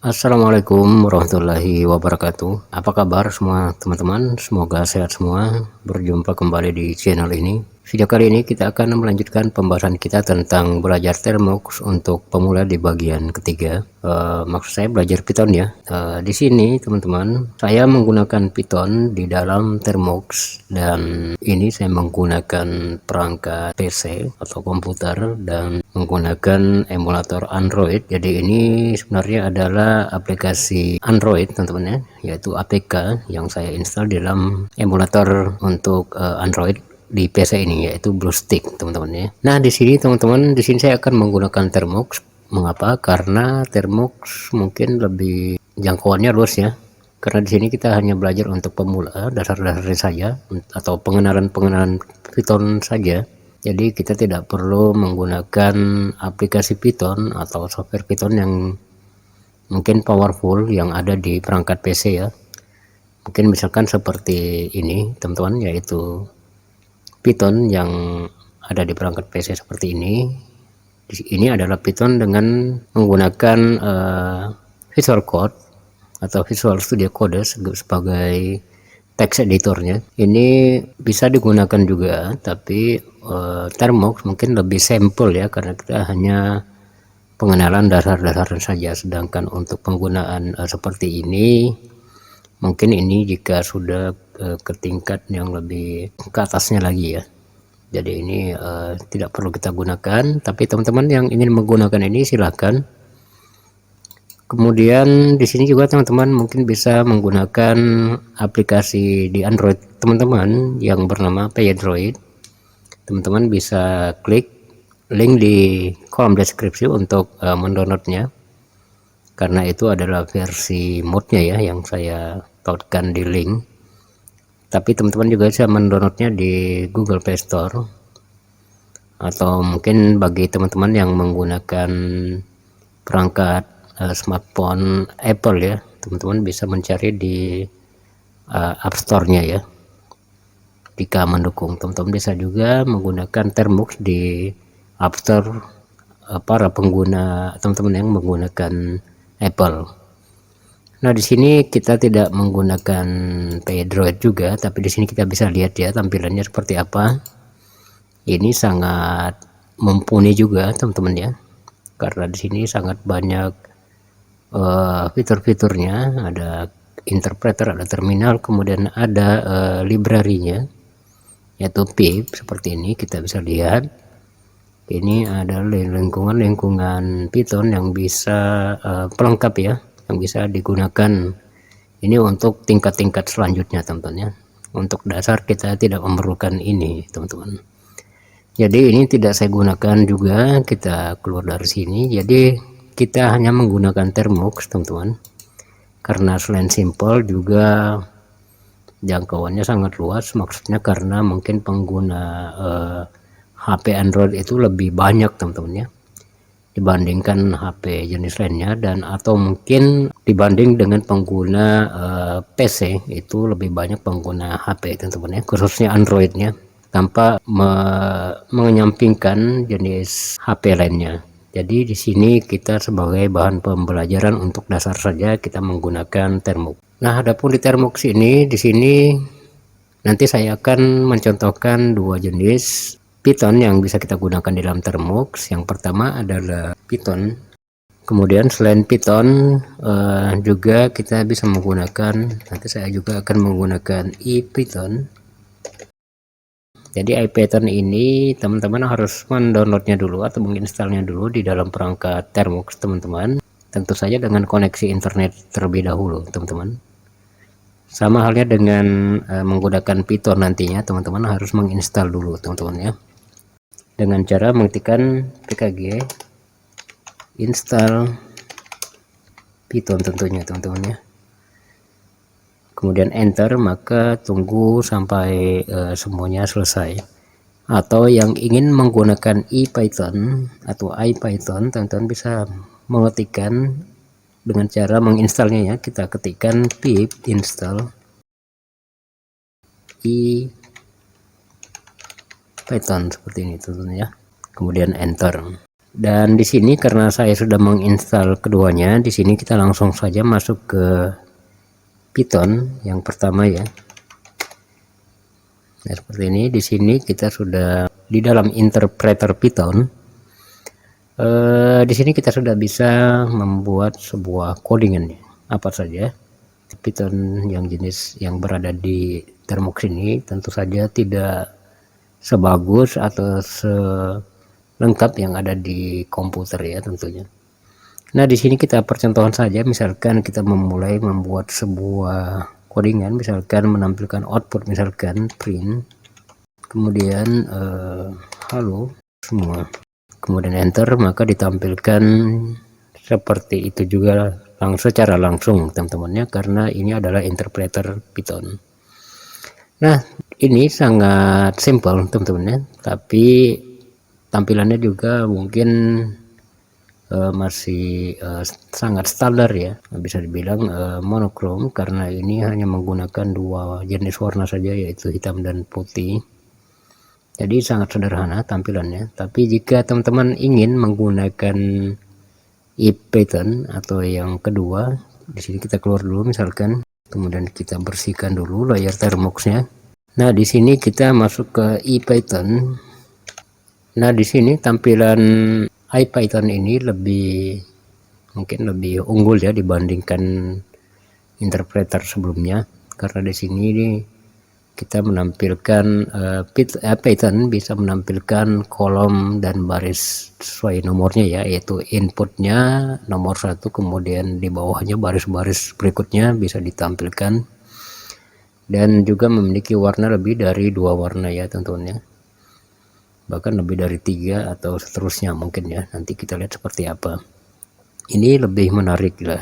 Assalamualaikum warahmatullahi wabarakatuh. Apa kabar semua teman-teman? Semoga sehat semua. Berjumpa kembali di channel ini. Video kali ini kita akan melanjutkan pembahasan kita tentang belajar Termux untuk pemula di bagian ketiga. Maksud saya belajar Python ya. Di sini teman-teman, saya menggunakan Python di dalam Termux dan ini saya menggunakan perangkat PC atau komputer dan menggunakan emulator Android. Jadi ini sebenarnya adalah aplikasi Android teman-teman ya, yaitu APK yang saya install di dalam emulator untuk Android di PC ini, yaitu BlueStick teman-teman ya. Nah di sini teman-teman, di sini saya akan menggunakan Termux. Mengapa? Karena Termux mungkin lebih jangkauannya luas ya. Karena di sini kita hanya belajar untuk pemula, dasar-dasarnya saja, atau pengenalan Python saja. Jadi kita tidak perlu menggunakan aplikasi Python atau software Python yang mungkin powerful yang ada di perangkat PC ya. Mungkin misalkan seperti ini teman-teman, yaitu Python yang ada di perangkat PC seperti ini. Ini adalah Python dengan menggunakan Visual Code atau Visual Studio Code sebagai text editornya. Ini bisa digunakan juga, tapi Termux mungkin lebih simple ya, karena kita hanya pengenalan dasar-dasar saja. Sedangkan untuk penggunaan seperti ini, mungkin ini jika sudah ke tingkat yang lebih ke atasnya lagi ya. Jadi ini tidak perlu kita gunakan, tapi teman-teman yang ingin menggunakan ini silahkan. Kemudian di sini juga teman-teman mungkin bisa menggunakan aplikasi di Android teman-teman yang bernama PyAndroid. Teman-teman bisa klik link di kolom deskripsi untuk mendownloadnya, karena itu adalah versi modnya ya yang saya tautkan di link. Tapi teman-teman juga bisa mendownloadnya di Google Play Store, atau mungkin bagi teman-teman yang menggunakan perangkat smartphone Apple ya, teman-teman bisa mencari di App Store-nya ya. Jika mendukung, teman-teman bisa juga menggunakan Termux di App Store para pengguna teman-teman yang menggunakan Apple. Nah di sini kita tidak menggunakan PyAndroid juga, tapi di sini kita bisa lihat ya tampilannya seperti apa. Ini sangat mumpuni juga teman-teman ya, karena di sini sangat banyak fitur-fiturnya. Ada interpreter, ada terminal, kemudian ada library-nya yaitu pip. Seperti ini kita bisa lihat, ini adalah lingkungan Python yang bisa pelengkap ya, yang bisa digunakan ini untuk tingkat-tingkat selanjutnya teman-teman ya. Untuk dasar kita tidak memerlukan ini teman-teman. Jadi ini tidak saya gunakan juga, kita keluar dari sini. Jadi kita hanya menggunakan Termux teman-teman, karena selain simple juga jangkauannya sangat luas. Maksudnya karena mungkin pengguna HP Android itu lebih banyak teman-teman ya, dibandingkan HP jenis lainnya, dan atau mungkin dibanding dengan pengguna PC itu lebih banyak pengguna HP teman-teman ya, khususnya Androidnya, tanpa menyampingkan jenis HP lainnya. Jadi di sini kita sebagai bahan pembelajaran untuk dasar saja kita menggunakan Termux. Nah, adapun di Termux ini, di sini nanti saya akan mencontohkan dua jenis Python yang bisa kita gunakan di dalam Termux. Yang pertama adalah Python. Kemudian selain Python juga kita bisa menggunakan, nanti saya juga akan menggunakan IPython. Jadi IPython ini teman-teman harus mendownloadnya dulu atau menginstalnya dulu di dalam perangkat Termux teman-teman. Tentu saja dengan koneksi internet terlebih dahulu teman-teman. Sama halnya dengan menggunakan Python, nantinya teman-teman harus menginstal dulu teman-teman ya, dengan cara mengetikkan pkg install Python tentunya teman-teman ya, kemudian enter, maka tunggu sampai semuanya selesai. Atau yang ingin menggunakan IPython atau IPython, teman-teman bisa mengetikkan dengan cara menginstalnya ya, kita ketikkan pip install IPython seperti ini teman-teman ya, kemudian enter. Dan di sini karena saya sudah menginstal keduanya, di sini kita langsung saja masuk ke Python yang pertama ya. Nah, seperti ini. Di sini kita sudah di dalam interpreter Python. Di sini kita sudah bisa membuat sebuah codingan apa saja. Python yang jenis yang berada di Termux ini tentu saja tidak sebagus atau selengkap yang ada di komputer ya tentunya. Nah, di sini kita percontohan saja, misalkan kita memulai membuat sebuah codingan, misalkan menampilkan output, misalkan print, kemudian halo semua, kemudian enter, maka ditampilkan seperti itu juga secara langsung teman-temannya, karena ini adalah interpreter Python. Nah, ini sangat simple teman-temannya, tapi tampilannya juga mungkin masih sangat standar ya, bisa dibilang monokrom, karena ini hanya menggunakan dua jenis warna saja, yaitu hitam dan putih. Jadi sangat sederhana tampilannya. Tapi jika teman-teman ingin menggunakan Python atau yang kedua, di sini kita keluar dulu misalkan, kemudian kita bersihkan dulu layar Termuxnya. Nah, di sini kita masuk ke Python. Nah, di sini tampilan Python ini mungkin lebih unggul ya dibandingkan interpreter sebelumnya, karena di sini kita menampilkan Python bisa menampilkan kolom dan baris sesuai nomornya ya, yaitu inputnya nomor 1, kemudian di bawahnya baris-baris berikutnya bisa ditampilkan, dan juga memiliki warna lebih dari 2 warna ya tentunya, bahkan lebih dari 3 atau seterusnya mungkin ya, nanti kita lihat seperti apa. Ini lebih menarik lah.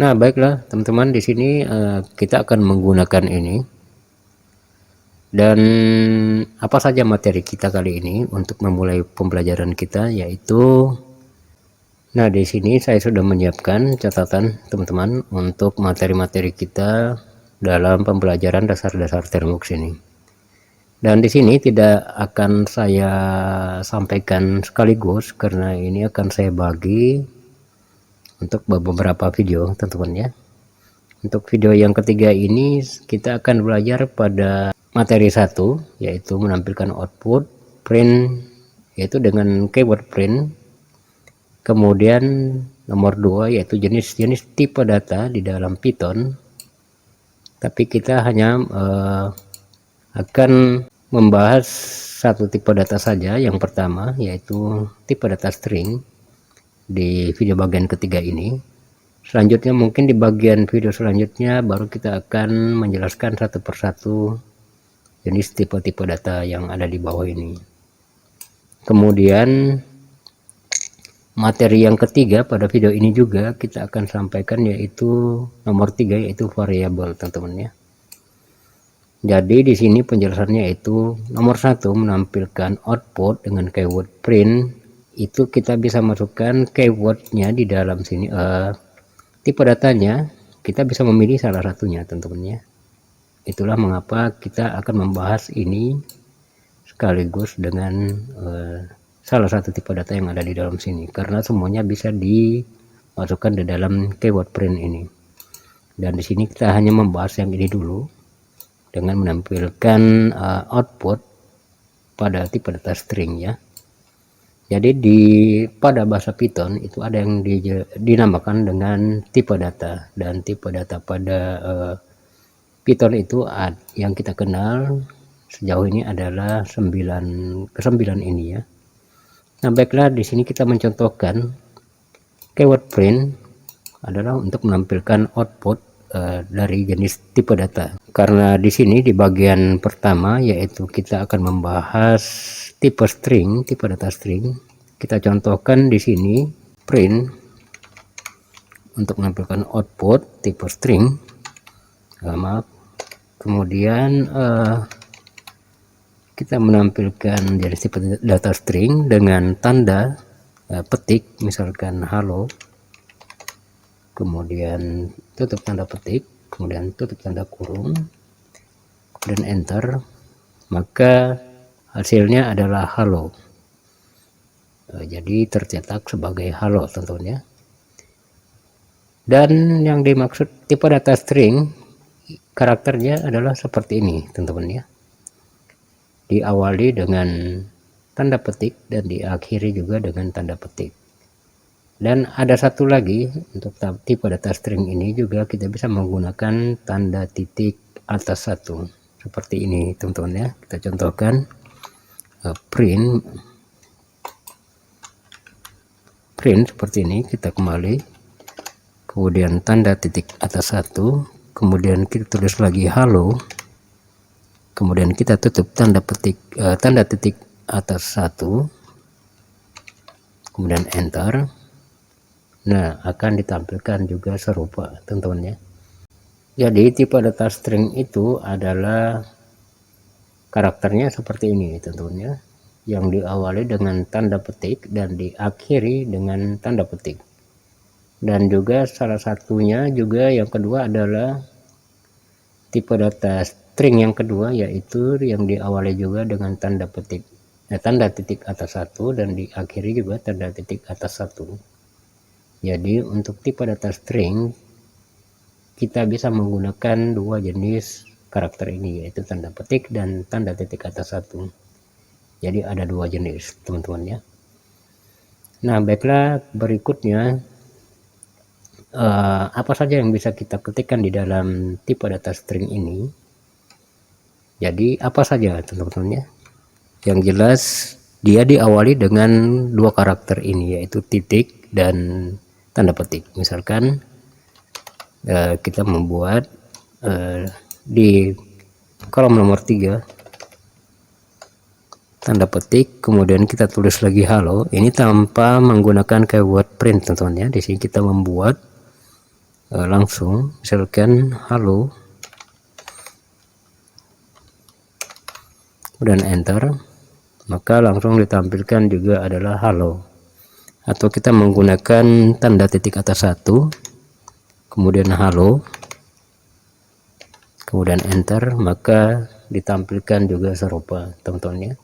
Nah, baiklah teman-teman, di sini kita akan menggunakan ini. Dan apa saja materi kita kali ini untuk memulai pembelajaran kita, yaitu nah, di sini saya sudah menyiapkan catatan teman-teman untuk materi-materi kita dalam pembelajaran dasar-dasar Termux ini. Dan di sini tidak akan saya sampaikan sekaligus, karena ini akan saya bagi untuk beberapa video teman-teman ya. Untuk video yang ketiga ini kita akan belajar pada materi 1, yaitu menampilkan output print, yaitu dengan keyword print. Kemudian nomor 2 yaitu jenis-jenis tipe data di dalam Python. Tapi kita hanya akan membahas satu tipe data saja, yang pertama yaitu tipe data string di video bagian ketiga ini. Selanjutnya mungkin di bagian video selanjutnya baru kita akan menjelaskan satu persatu jenis tipe-tipe data yang ada di bawah ini. Kemudian materi yang ketiga pada video ini juga kita akan sampaikan, yaitu nomor 3, yaitu variabel teman-teman ya. Jadi di sini penjelasannya yaitu nomor 1 menampilkan output dengan keyword print, itu kita bisa masukkan keywordnya di dalam sini. Tipe datanya kita bisa memilih salah satunya teman-teman ya. Itulah mengapa kita akan membahas ini sekaligus dengan salah satu tipe data yang ada di dalam sini, karena semuanya bisa dimasukkan di dalam keyword print ini. Dan di sini kita hanya membahas yang ini dulu dengan menampilkan output pada tipe data string ya. Jadi pada bahasa Python itu ada yang dinamakan dengan tipe data, dan tipe data pada Python itu yang kita kenal sejauh ini adalah 9 ini ya. Nah, baiklah, di sini kita mencontohkan keyword print adalah untuk menampilkan output dari jenis tipe data. Karena di sini di bagian pertama yaitu kita akan membahas tipe string, tipe data string. Kita contohkan di sini print untuk menampilkan output tipe string. Maaf. Kemudian kita menampilkan jenis tipe data string dengan tanda petik, misalkan halo, kemudian tutup tanda petik, kemudian tutup tanda kurung, kemudian enter, maka hasilnya adalah halo. jadi tercetak sebagai halo tentunya. Dan yang dimaksud tipe data string karakternya adalah seperti ini teman-teman ya, diawali dengan tanda petik dan diakhiri juga dengan tanda petik. Dan ada satu lagi, untuk tipe data string ini juga kita bisa menggunakan tanda titik atas satu seperti ini teman-teman ya. Kita contohkan print seperti ini, kita kembali, kemudian tanda titik atas satu, kemudian kita tulis lagi halo, kemudian kita tutup tanda titik atas satu, kemudian enter. Nah, akan ditampilkan juga serupa teman-teman ya. Jadi tipe data string itu adalah karakternya seperti ini teman-teman ya, yang diawali dengan tanda petik dan diakhiri dengan tanda petik. Dan juga salah satunya juga yang kedua adalah tipe data string yang kedua, yaitu yang diawali juga dengan tanda titik atas satu dan diakhiri juga tanda titik atas satu. Jadi untuk tipe data string kita bisa menggunakan dua jenis karakter ini, yaitu tanda petik dan tanda titik atas satu. Jadi ada dua jenis teman-teman ya. Nah, baiklah, berikutnya apa saja yang bisa kita ketikkan di dalam tipe data string ini. Jadi apa saja teman-teman ya, yang jelas dia diawali dengan dua karakter ini, yaitu titik dan tanda petik. Misalkan kita membuat di kolom nomor 3 tanda petik, kemudian kita tulis lagi halo. Ini tanpa menggunakan keyword print teman-teman ya. Di sini kita membuat langsung, misalkan halo, kemudian enter, maka langsung ditampilkan juga adalah halo. Atau kita menggunakan tanda titik atas satu, kemudian halo, kemudian enter, maka ditampilkan juga serupa teman-teman ya.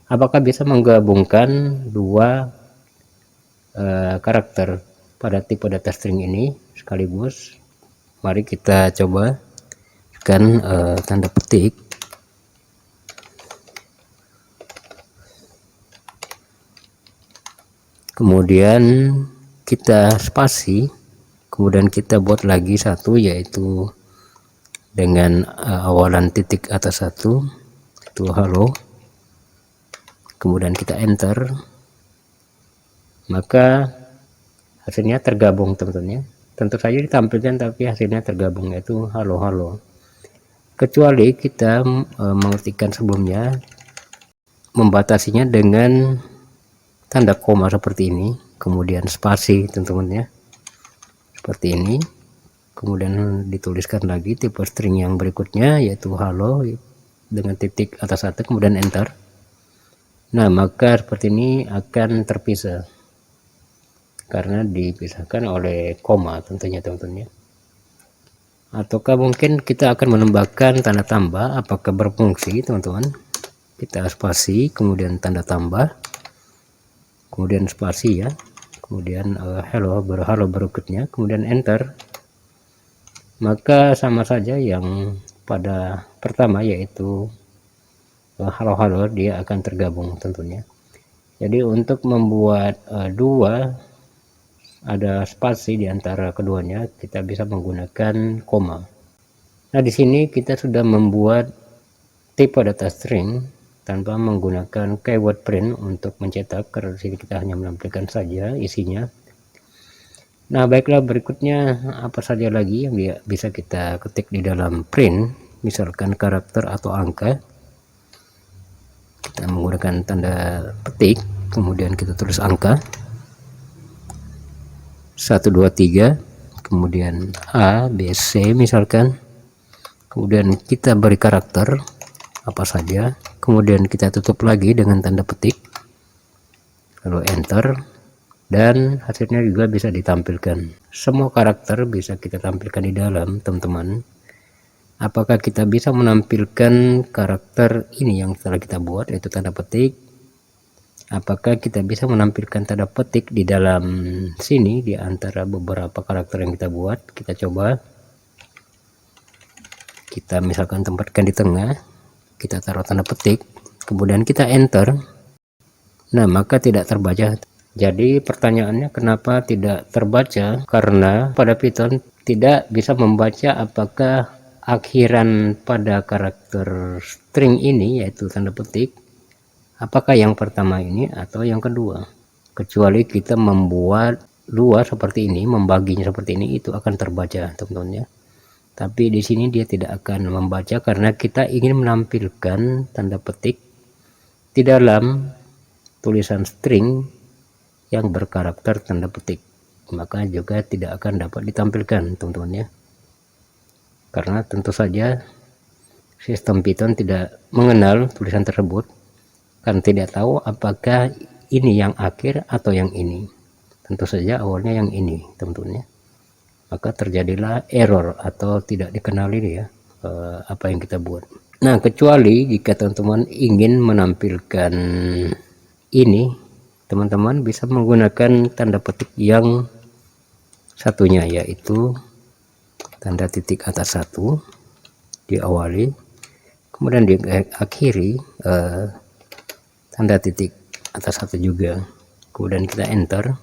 Apakah bisa menggabungkan dua karakter pada tipe data string ini sekaligus? Mari kita coba kan tanda petik, kemudian kita spasi, kemudian kita buat lagi satu, yaitu dengan awalan titik atas satu, itu halo, kemudian kita enter, maka hasilnya tergabung teman-teman ya. Tentu saja ditampilkan tapi hasilnya tergabung, yaitu halo. Kecuali kita mengetikkan sebelumnya, membatasinya dengan tanda koma seperti ini, kemudian spasi teman-teman ya, seperti ini, kemudian dituliskan lagi tipe string yang berikutnya, yaitu halo dengan titik atas satu, kemudian enter. Nah, maka seperti ini akan terpisah karena dipisahkan oleh koma tentunya teman-teman ya. Ataukah mungkin kita akan menambahkan tanda tambah, apakah berfungsi teman-teman? Kita spasi, kemudian tanda tambah, kemudian spasi ya, kemudian halo berikutnya, kemudian enter, maka sama saja yang pada pertama, yaitu halo dia akan tergabung tentunya. Jadi untuk membuat dua ada spasi di antara keduanya, kita bisa menggunakan koma. Nah, di sini kita sudah membuat tipe data string tanpa menggunakan keyword print untuk mencetak, karena di sini kita hanya menampilkan saja isinya. Nah, baiklah, berikutnya apa saja lagi yang bisa kita ketik di dalam print, misalkan karakter atau angka. Kita menggunakan tanda petik, kemudian kita tulis angka 1, 2, 3, kemudian A, B, C misalkan, kemudian kita beri karakter apa saja, kemudian kita tutup lagi dengan tanda petik, lalu enter, dan hasilnya juga bisa ditampilkan. Semua karakter bisa kita tampilkan di dalam teman-teman. Apakah kita bisa menampilkan karakter ini yang telah kita buat, yaitu tanda petik, Apakah kita bisa menampilkan tanda petik di dalam sini di antara beberapa karakter yang kita buat? Kita coba. Kita misalkan tempatkan di tengah, kita taruh tanda petik, kemudian kita enter. Nah, maka tidak terbaca. Jadi pertanyaannya kenapa tidak terbaca? Karena pada Python tidak bisa membaca apakah akhiran pada karakter string ini, yaitu tanda petik, apakah yang pertama ini atau yang kedua. Kecuali kita membuat dua seperti ini, membaginya seperti ini, itu akan terbaca, teman-teman ya. Tapi di sini dia tidak akan membaca karena kita ingin menampilkan tanda petik di dalam tulisan string yang berkarakter tanda petik, maka juga tidak akan dapat ditampilkan, teman-teman ya. Karena tentu saja sistem Python tidak mengenal tulisan tersebut, kan tidak tahu apakah ini yang akhir atau yang ini. Tentu saja awalnya yang ini, teman-teman ya. Maka terjadilah error atau tidak dikenali ya apa yang kita buat. Nah, kecuali jika teman-teman ingin menampilkan ini, teman-teman bisa menggunakan tanda petik yang satunya, yaitu tanda titik atas satu diawali, kemudian diakhiri tanda titik atas satu juga, kemudian kita enter.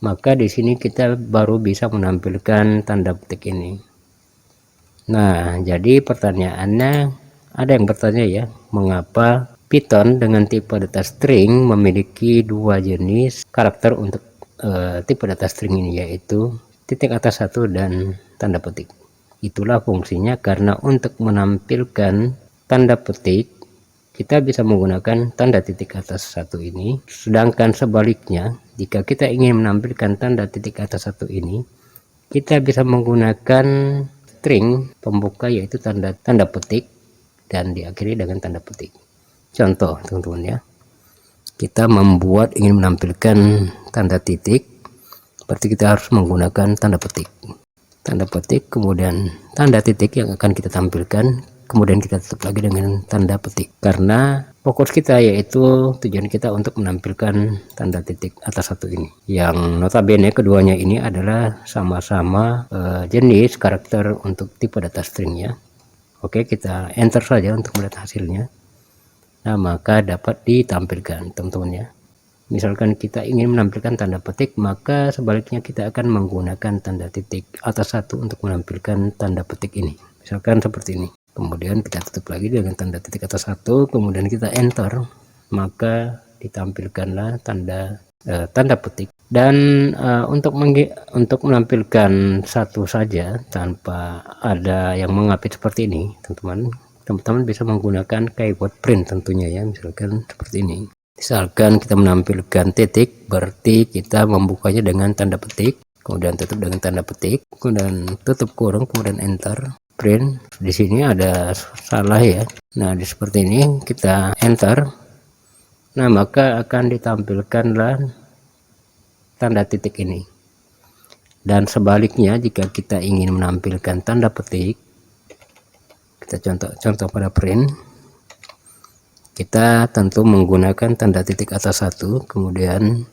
Maka di sini kita baru bisa menampilkan tanda petik ini. Nah, jadi pertanyaannya, ada yang bertanya ya, mengapa Python dengan tipe data string memiliki dua jenis karakter untuk tipe data string ini, yaitu titik atas satu dan tanda petik. Itulah fungsinya, karena untuk menampilkan tanda petik kita bisa menggunakan tanda titik atas satu ini, sedangkan sebaliknya jika kita ingin menampilkan tanda titik atas satu ini, kita bisa menggunakan string pembuka, yaitu tanda petik, dan diakhiri dengan tanda petik. Contoh, teman-teman ya, kita ingin menampilkan tanda titik, berarti kita harus menggunakan tanda petik, kemudian tanda titik yang akan kita tampilkan, kemudian kita tutup lagi dengan tanda petik, karena fokus kita yaitu tujuan kita untuk menampilkan tanda titik atas satu ini, yang notabene keduanya ini adalah sama-sama jenis karakter untuk tipe data string ya. Oke, kita enter saja untuk melihat hasilnya. Nah, maka dapat ditampilkan, teman-teman ya. Misalkan kita ingin menampilkan tanda petik, maka sebaliknya kita akan menggunakan tanda titik atas satu untuk menampilkan tanda petik ini, misalkan seperti ini. Kemudian kita tutup lagi dengan tanda titik atas satu, kemudian kita enter, maka ditampilkanlah tanda petik. Dan untuk menampilkan satu saja tanpa ada yang mengapit seperti ini, teman-teman bisa menggunakan keyword print tentunya ya. Misalkan seperti ini, misalkan kita menampilkan titik, berarti kita membukanya dengan tanda petik, kemudian tutup dengan tanda petik, kemudian tutup kurung, kemudian enter print. Di sini ada salah ya. Nah, seperti ini kita enter, nah maka akan ditampilkanlah tanda titik ini. Dan sebaliknya jika kita ingin menampilkan tanda petik, kita contoh pada print, kita tentu menggunakan tanda titik atas satu, kemudian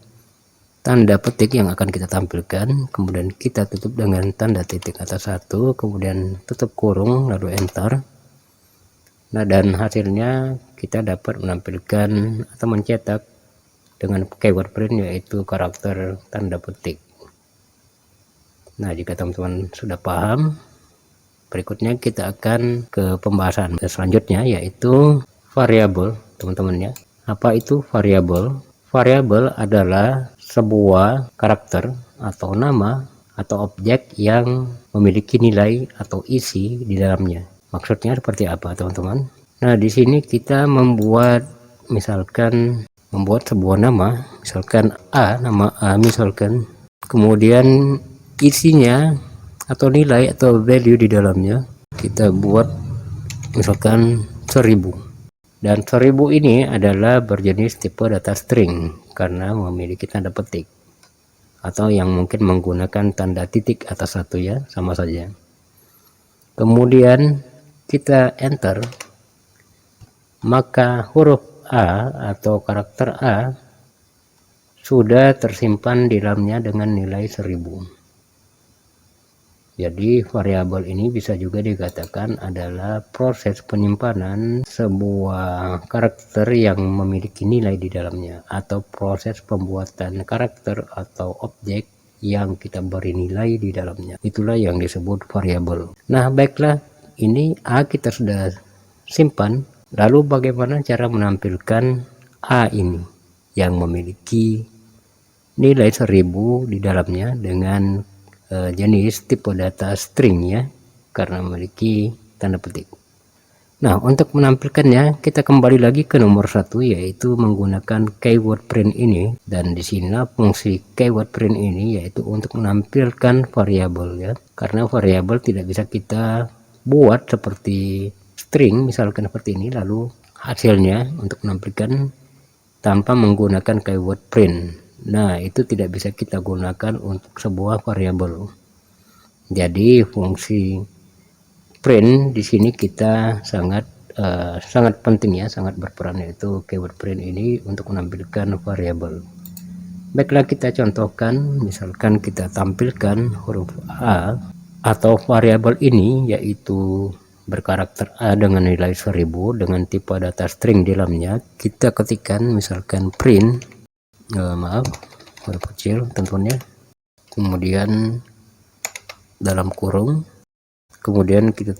tanda petik yang akan kita tampilkan, kemudian kita tutup dengan tanda titik atas satu, kemudian tutup kurung, lalu enter. Nah, dan hasilnya kita dapat menampilkan atau mencetak dengan keyword print, yaitu karakter tanda petik. Nah, jika teman-teman sudah paham, berikutnya kita akan ke pembahasan selanjutnya, yaitu variabel, teman-teman ya. Apa itu variabel? Variabel adalah sebuah karakter atau nama atau objek yang memiliki nilai atau isi di dalamnya. Maksudnya seperti apa, teman-teman? Nah, di sini kita membuat sebuah nama, misalkan nama A misalkan, kemudian isinya atau nilai atau value di dalamnya kita buat misalkan 1000, dan 1000 ini adalah berjenis tipe data string karena memiliki tanda petik, atau yang mungkin menggunakan tanda titik atas satu ya, sama saja. Kemudian kita enter, maka huruf A atau karakter A sudah tersimpan di dalamnya dengan nilai 1000. Jadi variabel ini bisa juga dikatakan adalah proses penyimpanan sebuah karakter yang memiliki nilai di dalamnya, atau proses pembuatan karakter atau objek yang kita beri nilai di dalamnya. Itulah yang disebut variabel. Nah, baiklah, ini A kita sudah simpan. Lalu bagaimana cara menampilkan A ini yang memiliki nilai 1000 di dalamnya dengan jenis tipe data string ya, karena memiliki tanda petik. Nah, untuk menampilkannya kita kembali lagi ke nomor 1, yaitu menggunakan keyword print ini. Dan di sinilah fungsi keyword print ini, yaitu untuk menampilkan variabel ya, karena variabel tidak bisa kita buat seperti string misalkan seperti ini lalu hasilnya untuk menampilkan tanpa menggunakan keyword print. Nah, itu tidak bisa kita gunakan untuk sebuah variabel. Jadi fungsi print di sini kita sangat penting ya, sangat berperan, yaitu keyword print ini untuk menampilkan variabel. Baiklah, kita contohkan, misalkan kita tampilkan huruf A atau variabel ini, yaitu berkarakter A dengan nilai 1000 dengan tipe data string di dalamnya. Kita ketikkan misalkan print, maaf, huruf kecil tentunya, kemudian dalam kurung, kemudian kita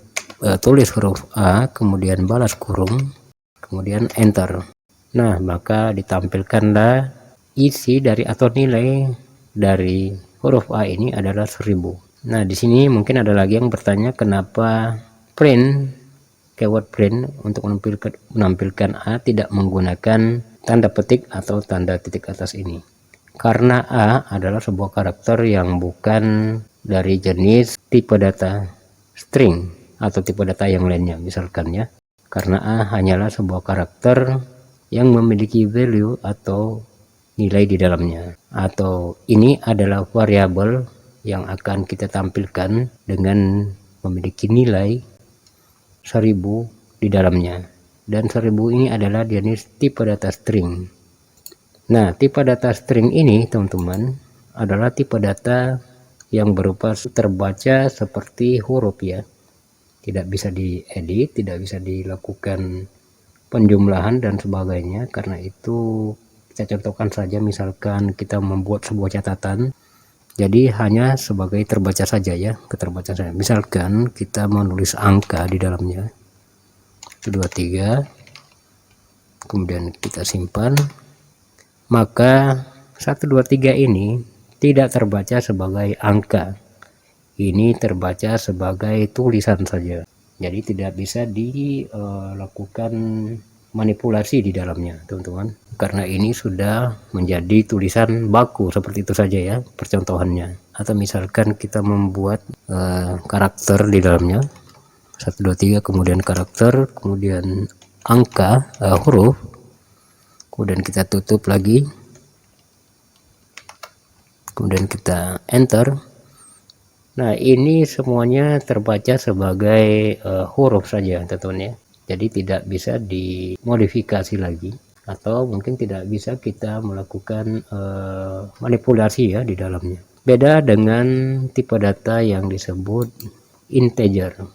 tulis huruf A, kemudian balas kurung, kemudian enter. Nah, maka ditampilkanlah isi dari atau nilai dari huruf A ini adalah 1000. Nah, di sini mungkin ada lagi yang bertanya, kenapa print, keyword print untuk menampilkan A tidak menggunakan tanda petik atau tanda titik atas ini? Karena A adalah sebuah karakter yang bukan dari jenis tipe data string atau tipe data yang lainnya misalkan ya. Karena A hanyalah sebuah karakter yang memiliki value atau nilai di dalamnya, atau ini adalah variabel yang akan kita tampilkan dengan memiliki nilai 1000 di dalamnya, dan 1000 ini adalah jenis tipe data string. Nah, tipe data string ini teman-teman adalah tipe data yang berupa terbaca seperti huruf ya, tidak bisa diedit, tidak bisa dilakukan penjumlahan dan sebagainya. Karena itu kita contohkan saja, misalkan kita membuat sebuah catatan, jadi hanya sebagai terbaca saja ya, keterbaca saja. Misalkan kita menulis angka di dalamnya 23, kemudian kita simpan, maka 123 ini tidak terbaca sebagai angka, ini terbaca sebagai tulisan saja. Jadi tidak bisa dilakukan manipulasi di dalamnya teman-teman, karena ini sudah menjadi tulisan baku seperti itu saja ya percontohannya. Atau misalkan kita membuat karakter di dalamnya 123, kemudian karakter, kemudian angka, huruf, kemudian kita tutup lagi, kemudian kita enter. Nah, ini semuanya terbaca sebagai huruf saja teman-teman ya, jadi tidak bisa dimodifikasi lagi, atau mungkin tidak bisa kita melakukan manipulasi ya di dalamnya. Beda dengan tipe data yang disebut integer.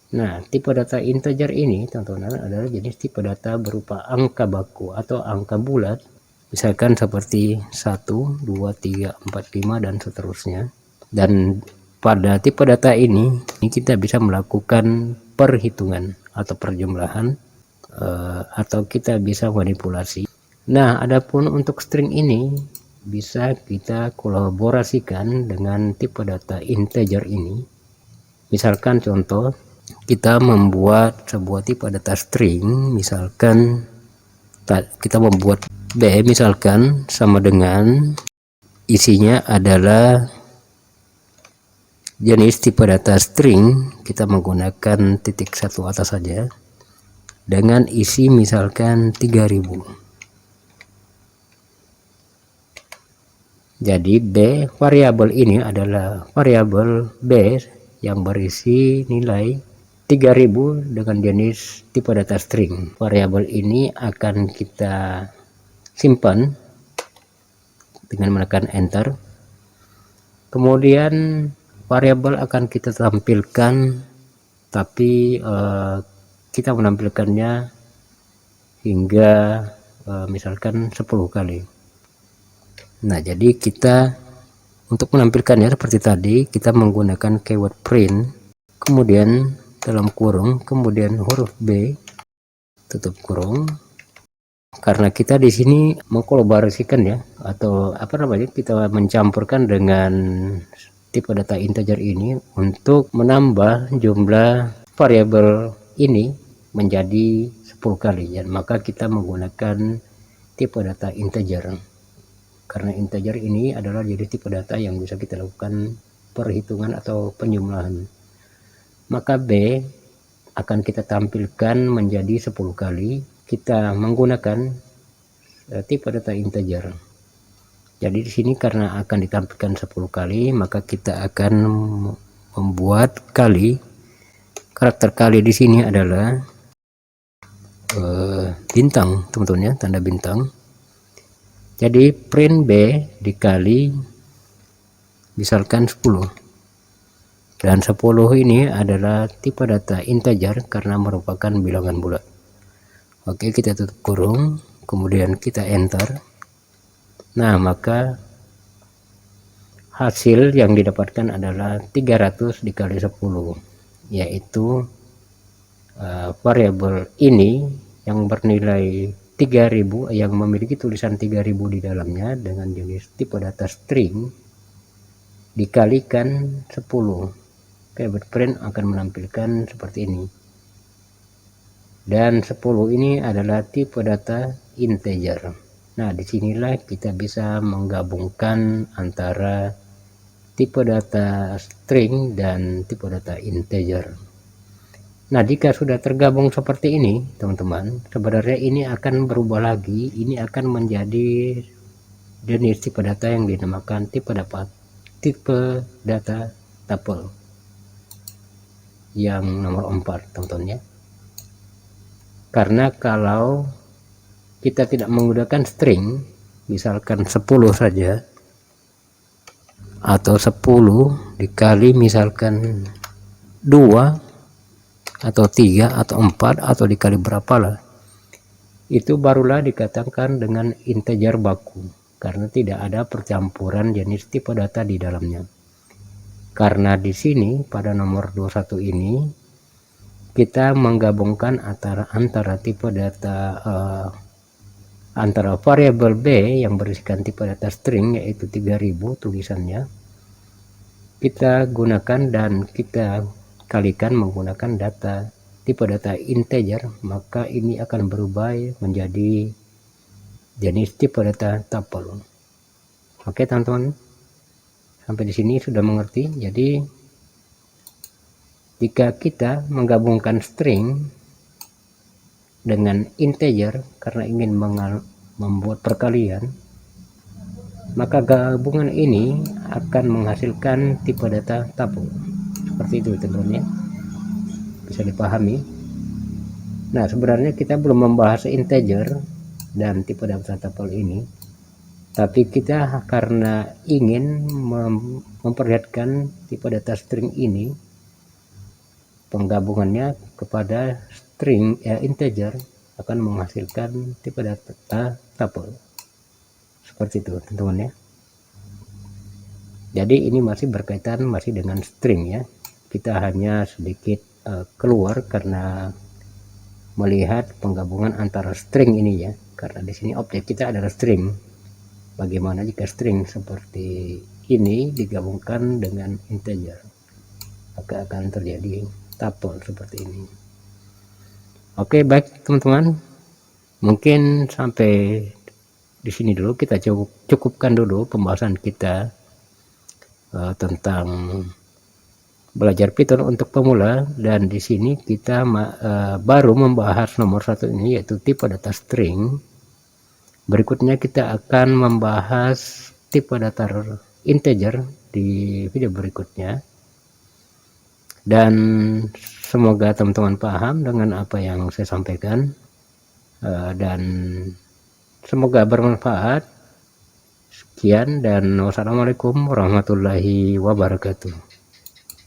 Nah, tipe data integer ini teman-teman adalah jenis tipe data berupa angka baku atau angka bulat, misalkan seperti 1, 2, 3, 4, 5 dan seterusnya. Dan pada tipe data ini kita bisa melakukan perhitungan atau perjumlahan, atau kita bisa manipulasi. Nah, adapun untuk string ini bisa kita kolaborasikan dengan tipe data integer ini. Misalkan contoh, kita membuat sebuah tipe data string, misalkan kita membuat B misalkan sama dengan isinya adalah jenis tipe data string, kita menggunakan titik satu atas saja, dengan isi misalkan 3000. Jadi B, variabel ini adalah variabel B yang berisi nilai 3000 dengan jenis tipe data string. Variabel ini akan kita simpan dengan menekan enter. Kemudian variabel akan kita tampilkan, tapi kita menampilkannya hingga misalkan 10 kali. Nah, jadi kita untuk menampilkannya seperti tadi, kita menggunakan keyword print, kemudian dalam kurung, kemudian huruf B, tutup kurung. Karena kita di sini mengkolaborasikan ya, atau apa namanya, kita mencampurkan dengan tipe data integer ini untuk menambah jumlah variabel ini menjadi 10 kali, dan maka kita menggunakan tipe data integer. Karena integer ini adalah jadi tipe data yang bisa kita lakukan perhitungan atau penjumlahan. Maka B akan kita tampilkan menjadi 10 kali. Kita menggunakan tipe data integer. Jadi di sini karena akan ditampilkan 10 kali, maka kita akan membuat kali. Karakter kali di sini adalah bintang, teman-teman ya, tanda bintang. Jadi print B dikali misalkan 10, dan 10 ini adalah tipe data integer karena merupakan bilangan bulat. Oke, kita tutup kurung, kemudian kita enter. Nah, maka hasil yang didapatkan adalah 300 dikali 10, yaitu variabel ini yang bernilai 3000, yang memiliki tulisan 3000 di dalamnya dengan jenis tipe data string dikalikan 10. Keyword print akan menampilkan seperti ini. Dan 10 ini adalah tipe data integer. Nah, disinilah kita bisa menggabungkan antara tipe data string dan tipe data integer. Nah, jika sudah tergabung seperti ini, teman-teman, sebenarnya ini akan berubah lagi. Ini akan menjadi jenis tipe data yang dinamakan tipe data tuple yang nomor 4, teman-teman ya. Karena kalau kita tidak menggunakan string, misalkan 10 saja, atau 10 dikali misalkan 2 atau 3 atau 4 atau dikali berapalah, itu barulah dikatakan dengan integer baku, karena tidak ada percampuran jenis tipe data di dalamnya. Karena di sini pada nomor 21 ini kita menggabungkan antara tipe data antara variabel B yang berisikan tipe data string, yaitu 3000 tulisannya, kita gunakan dan kita kalikan menggunakan data tipe data integer, maka ini akan berubah menjadi jenis tipe data tuple. Oke, teman-teman, sampai di sini sudah mengerti. Jadi jika kita menggabungkan string dengan integer karena ingin membuat perkalian, maka gabungan ini akan menghasilkan tipe data tuple. Seperti itu, teman-teman ya, bisa dipahami. Nah, sebenarnya kita belum membahas integer dan tipe data tuple ini, tapi kita karena ingin memperlihatkan tipe data string ini, penggabungannya kepada string integer akan menghasilkan tipe data tuple. Seperti itu, teman-teman ya. Jadi ini masih berkaitan dengan string ya. Kita hanya sedikit keluar karena melihat penggabungan antara string ini ya, karena di sini objek kita adalah string. Bagaimana jika string seperti ini digabungkan dengan integer, maka akan terjadi tuple seperti ini. Oke, baik teman-teman, mungkin sampai di sini dulu. Kita cukupkan dulu pembahasan kita tentang belajar Python untuk pemula, dan di sini kita baru membahas nomor 1 ini, yaitu tipe data string. Berikutnya kita akan membahas tipe data integer di video berikutnya. dan semoga teman-teman paham dengan apa yang saya sampaikan, dan semoga bermanfaat. Sekian dan wassalamualaikum warahmatullahi wabarakatuh.